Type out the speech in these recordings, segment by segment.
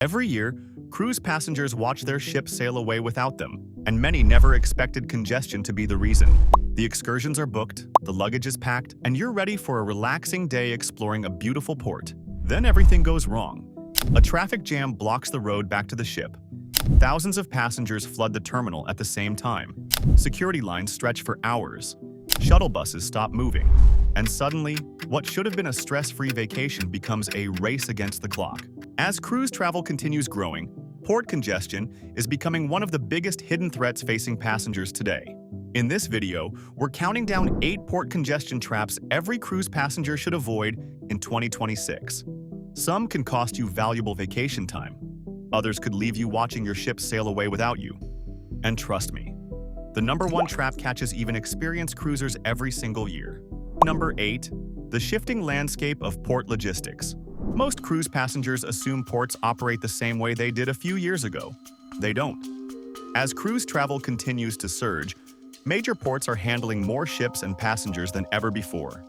Every year, cruise passengers watch their ships sail away without them, and many never expected congestion to be the reason. The excursions are booked, the luggage is packed, and you're ready for a relaxing day exploring a beautiful port. Then everything goes wrong. A traffic jam blocks the road back to the ship. Thousands of passengers flood the terminal at the same time. Security lines stretch for hours. Shuttle buses stop moving. And suddenly, what should have been a stress-free vacation becomes a race against the clock. As cruise travel continues growing, port congestion is becoming one of the biggest hidden threats facing passengers today. In this video, we're counting down 8 port congestion traps every cruise passenger should avoid in 2026. Some can cost you valuable vacation time. Others could leave you watching your ship sail away without you. And trust me, the #1 trap catches even experienced cruisers every single year. Number 8. The shifting landscape of port logistics. Most cruise passengers assume ports operate the same way they did a few years ago. They don't. As cruise travel continues to surge, major ports are handling more ships and passengers than ever before.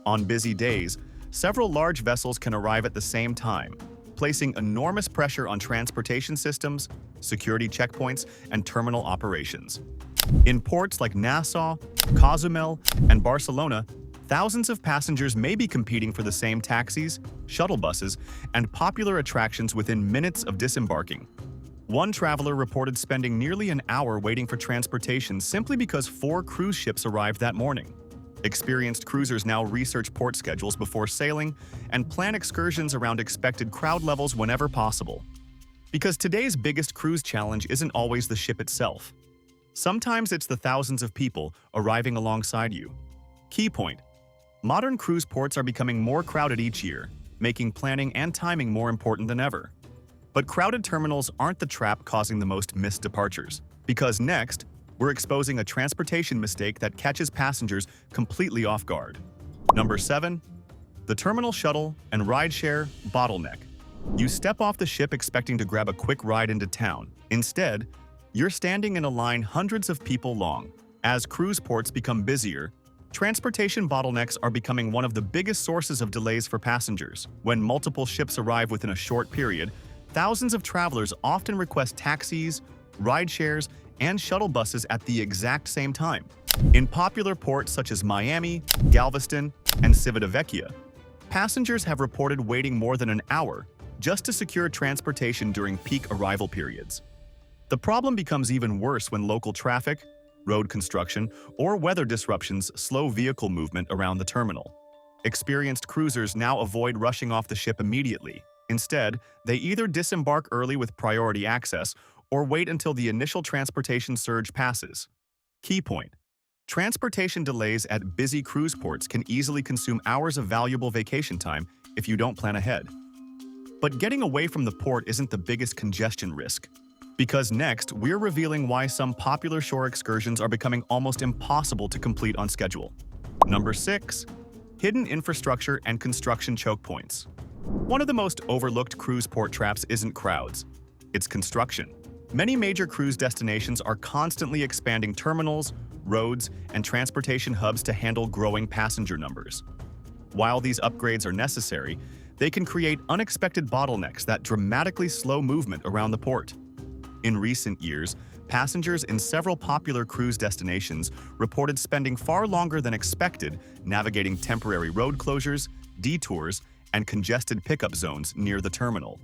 On busy days, several large vessels can arrive at the same time, placing enormous pressure on transportation systems, security checkpoints, and terminal operations. In ports like Nassau, Cozumel, and Barcelona, thousands of passengers may be competing for the same taxis, shuttle buses, and popular attractions within minutes of disembarking. One traveler reported spending nearly an hour waiting for transportation simply because 4 cruise ships arrived that morning. Experienced cruisers now research port schedules before sailing and plan excursions around expected crowd levels whenever possible. Because today's biggest cruise challenge isn't always the ship itself. Sometimes it's the thousands of people arriving alongside you. Key point: modern cruise ports are becoming more crowded each year, making planning and timing more important than ever. But crowded terminals aren't the trap causing the most missed departures. Because next, we're exposing a transportation mistake that catches passengers completely off guard. Number 7. The terminal shuttle and rideshare bottleneck. You step off the ship expecting to grab a quick ride into town. Instead, you're standing in a line hundreds of people long. As cruise ports become busier, transportation bottlenecks are becoming one of the biggest sources of delays for passengers. When multiple ships arrive within a short period, thousands of travelers often request taxis, rideshares, and shuttle buses at the exact same time. In popular ports such as Miami, Galveston, and Civitavecchia, passengers have reported waiting more than an hour just to secure transportation during peak arrival periods. The problem becomes even worse when local traffic, road construction, or weather disruptions slow vehicle movement around the terminal. Experienced cruisers now avoid rushing off the ship immediately. Instead, they either disembark early with priority access or wait until the initial transportation surge passes. Key point: transportation delays at busy cruise ports can easily consume hours of valuable vacation time if you don't plan ahead. But getting away from the port isn't the biggest congestion risk. Because next, we're revealing why some popular shore excursions are becoming almost impossible to complete on schedule. Number 6. Hidden infrastructure and construction choke points. One of the most overlooked cruise port traps isn't crowds, it's construction. Many major cruise destinations are constantly expanding terminals, roads, and transportation hubs to handle growing passenger numbers. While these upgrades are necessary, they can create unexpected bottlenecks that dramatically slow movement around the port. In recent years, passengers in several popular cruise destinations reported spending far longer than expected navigating temporary road closures, detours, and congested pickup zones near the terminal.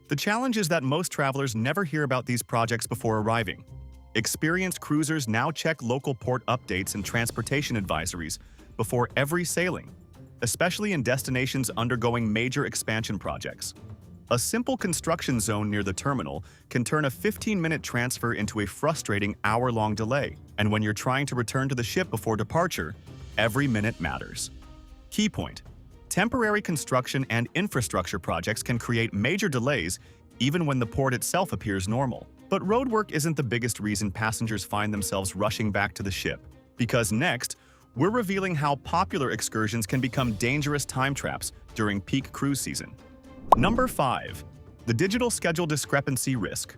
The challenge is that most travelers never hear about these projects before arriving. Experienced cruisers now check local port updates and transportation advisories before every sailing, especially in destinations undergoing major expansion projects. A simple construction zone near the terminal can turn a 15-minute transfer into a frustrating hour-long delay, and when you're trying to return to the ship before departure, every minute matters. Key point: temporary construction and infrastructure projects can create major delays even when the port itself appears normal. But roadwork isn't the biggest reason passengers find themselves rushing back to the ship. Because next, we're revealing how popular excursions can become dangerous time traps during peak cruise season. Number 5. The digital schedule discrepancy risk.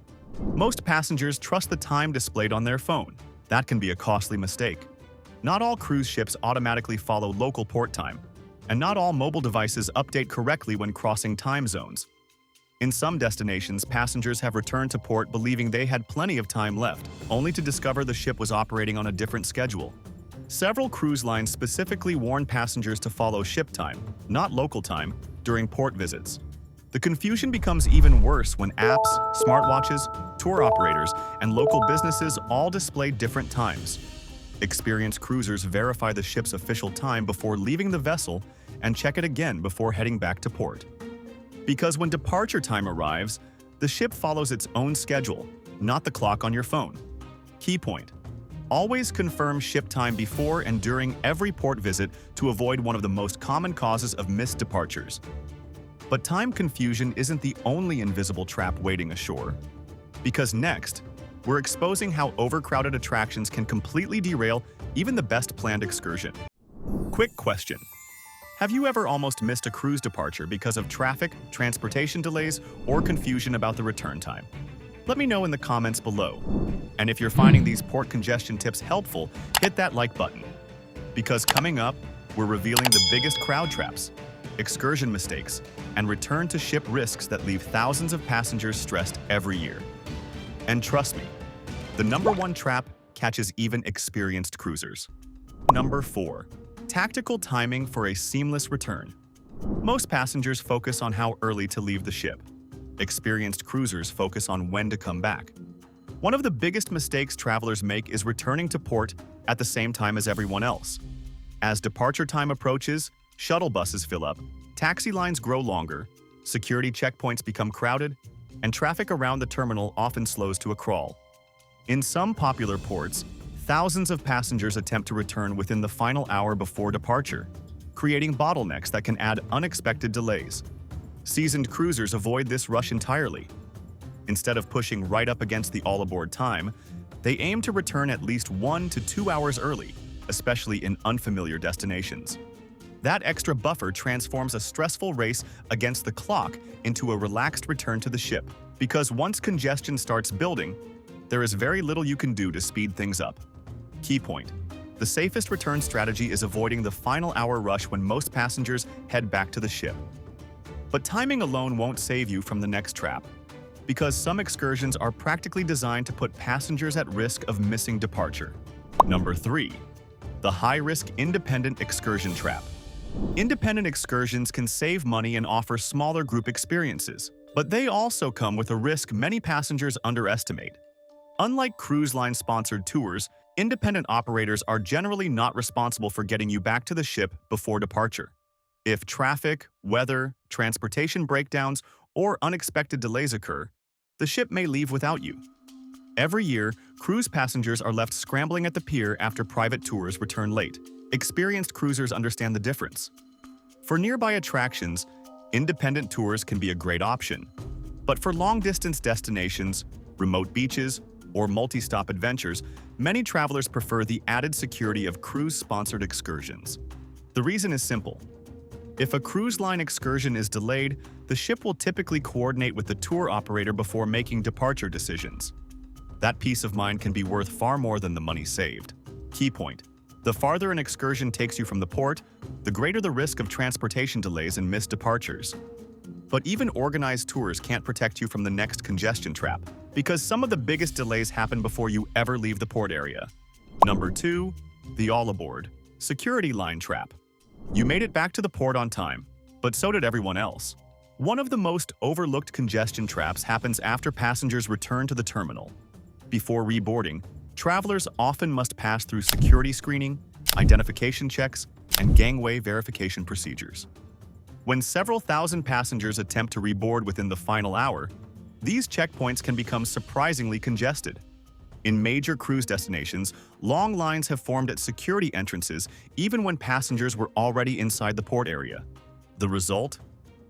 Most passengers trust the time displayed on their phone. That can be a costly mistake. Not all cruise ships automatically follow local port time, and not all mobile devices update correctly when crossing time zones. In some destinations, passengers have returned to port believing they had plenty of time left, only to discover the ship was operating on a different schedule. Several cruise lines specifically warn passengers to follow ship time, not local time, during port visits. The confusion becomes even worse when apps, smartwatches, tour operators, and local businesses all display different times. Experienced cruisers verify the ship's official time before leaving the vessel and check it again before heading back to port. Because when departure time arrives, the ship follows its own schedule, not the clock on your phone. Key point: always confirm ship time before and during every port visit to avoid one of the most common causes of missed departures. But time confusion isn't the only invisible trap waiting ashore. Because next, we're exposing how overcrowded attractions can completely derail even the best planned excursion. Quick question: have you ever almost missed a cruise departure because of traffic, transportation delays, or confusion about the return time? Let me know in the comments below. And if you're finding these port congestion tips helpful, hit that like button. Because coming up, we're revealing the biggest crowd traps, excursion mistakes, and return to ship risks that leave thousands of passengers stressed every year. And trust me, the #1 trap catches even experienced cruisers. Number 4. Tactical timing for a seamless return. Most passengers focus on how early to leave the ship. Experienced cruisers focus on when to come back. One of the biggest mistakes travelers make is returning to port at the same time as everyone else. As departure time approaches, shuttle buses fill up, taxi lines grow longer, security checkpoints become crowded, and traffic around the terminal often slows to a crawl. In some popular ports, thousands of passengers attempt to return within the final hour before departure, creating bottlenecks that can add unexpected delays. Seasoned cruisers avoid this rush entirely. Instead of pushing right up against the all-aboard time, they aim to return at least 1 to 2 hours early, especially in unfamiliar destinations. That extra buffer transforms a stressful race against the clock into a relaxed return to the ship, because once congestion starts building, there is very little you can do to speed things up. Key point: the safest return strategy is avoiding the final hour rush when most passengers head back to the ship. But timing alone won't save you from the next trap, because some excursions are practically designed to put passengers at risk of missing departure. Number 3. The high-risk independent excursion trap. Independent excursions can save money and offer smaller group experiences, but they also come with a risk many passengers underestimate. Unlike cruise line-sponsored tours, independent operators are generally not responsible for getting you back to the ship before departure. If traffic, weather, transportation breakdowns, or unexpected delays occur, the ship may leave without you. Every year, cruise passengers are left scrambling at the pier after private tours return late. Experienced cruisers understand the difference. For nearby attractions, independent tours can be a great option. But for long-distance destinations, remote beaches, or multi-stop adventures, many travelers prefer the added security of cruise-sponsored excursions. The reason is simple. If a cruise line excursion is delayed, the ship will typically coordinate with the tour operator before making departure decisions. That peace of mind can be worth far more than the money saved. Key point: the farther an excursion takes you from the port, the greater the risk of transportation delays and missed departures. But even organized tours can't protect you from the next congestion trap, because some of the biggest delays happen before you ever leave the port area. Number 2. The all-aboard security line trap. You made it back to the port on time, but so did everyone else. One of the most overlooked congestion traps happens after passengers return to the terminal. Before reboarding, travelers often must pass through security screening, identification checks, and gangway verification procedures. When several thousand passengers attempt to reboard within the final hour, these checkpoints can become surprisingly congested. In major cruise destinations, long lines have formed at security entrances even when passengers were already inside the port area. The result?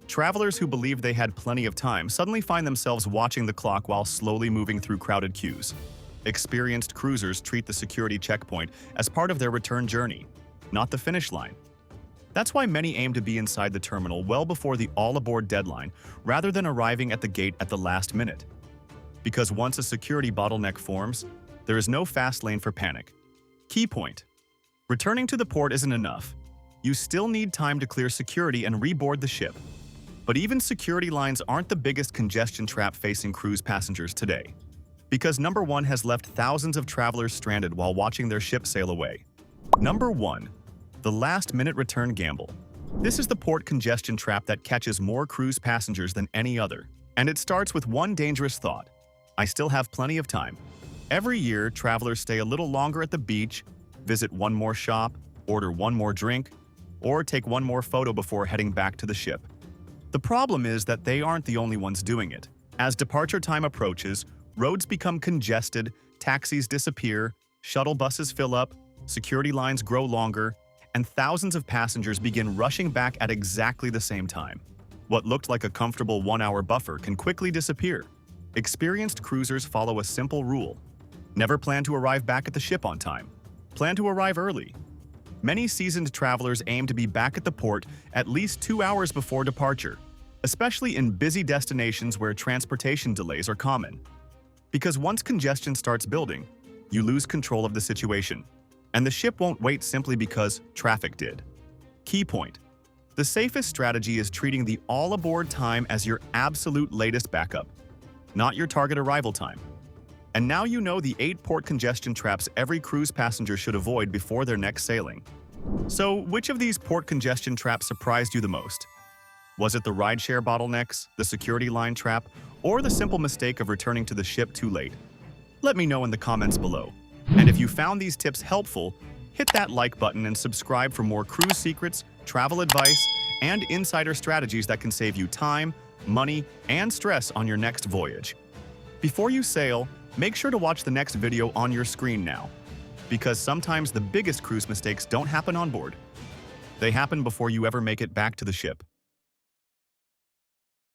Travelers who believed they had plenty of time suddenly find themselves watching the clock while slowly moving through crowded queues. Experienced cruisers treat the security checkpoint as part of their return journey, not the finish line. That's why many aim to be inside the terminal well before the all-aboard deadline rather than arriving at the gate at the last minute. Because once a security bottleneck forms, there is no fast lane for panic. Key point: returning to the port isn't enough. You still need time to clear security and reboard the ship. But even security lines aren't the biggest congestion trap facing cruise passengers today. Because number one has left thousands of travelers stranded while watching their ship sail away. Number 1. The last-minute return gamble. This is the port congestion trap that catches more cruise passengers than any other. And it starts with one dangerous thought: I still have plenty of time. Every year, travelers stay a little longer at the beach, visit one more shop, order one more drink, or take one more photo before heading back to the ship. The problem is that they aren't the only ones doing it. As departure time approaches, roads become congested, taxis disappear, shuttle buses fill up, security lines grow longer, and thousands of passengers begin rushing back at exactly the same time. What looked like a comfortable 1-hour buffer can quickly disappear. Experienced cruisers follow a simple rule: never plan to arrive back at the ship on time. Plan to arrive early. Many seasoned travelers aim to be back at the port at least 2 hours before departure, especially in busy destinations where transportation delays are common. Because once congestion starts building, you lose control of the situation, and the ship won't wait simply because traffic did. Key point: the safest strategy is treating the all-aboard time as your absolute latest backup, not your target arrival time. And now you know the 8 port congestion traps every cruise passenger should avoid before their next sailing. So, which of these port congestion traps surprised you the most? Was it the rideshare bottlenecks, the security line trap, or the simple mistake of returning to the ship too late? Let me know in the comments below. And if you found these tips helpful, hit that like button and subscribe for more cruise secrets, travel advice, and insider strategies that can save you time, money, and stress on your next voyage. Before you sail, make sure to watch the next video on your screen now, because sometimes the biggest cruise mistakes don't happen on board. They happen before you ever make it back to the ship.